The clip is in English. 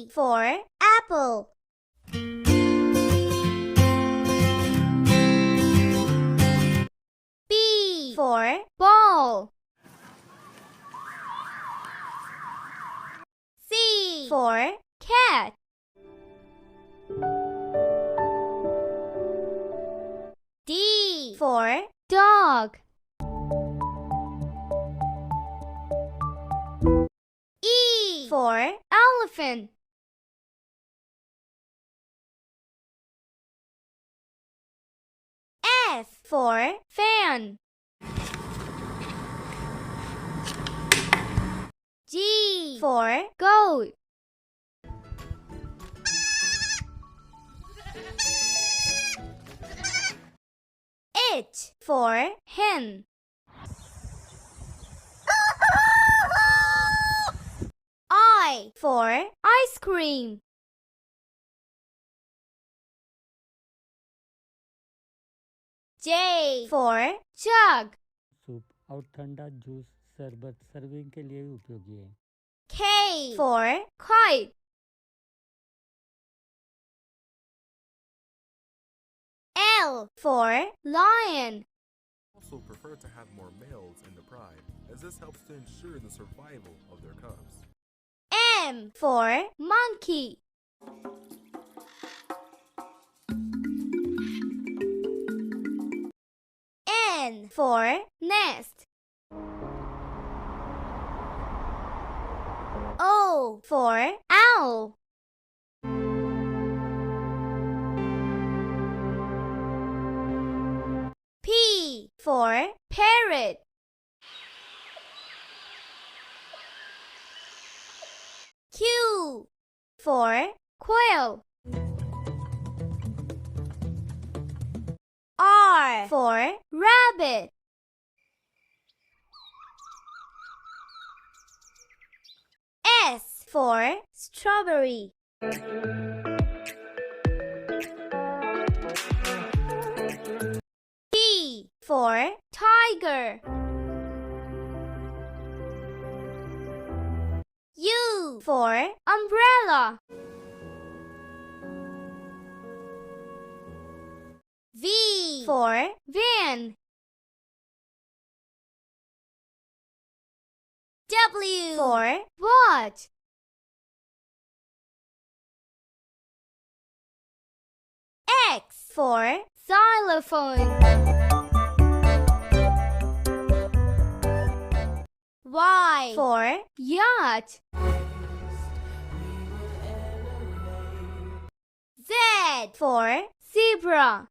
A for apple. B for ball. C for cat. D for dog. E for elephant. F for fan. G for goat. H for hen. I for ice cream. J for jug. Soup और ठंडा juice शरबत serving के लिए उपयोगी है। K for kite. L for lion. Also prefer to have more males in the pride, as this helps to ensure the survival of their cubs. M for monkey. N for nest. O for owl. P for parrot. Q for quail. R for rabbit. S for strawberry. T for tiger. U for umbrella. V for van. W for watch. X for xylophone. Y for yacht. Z for zebra.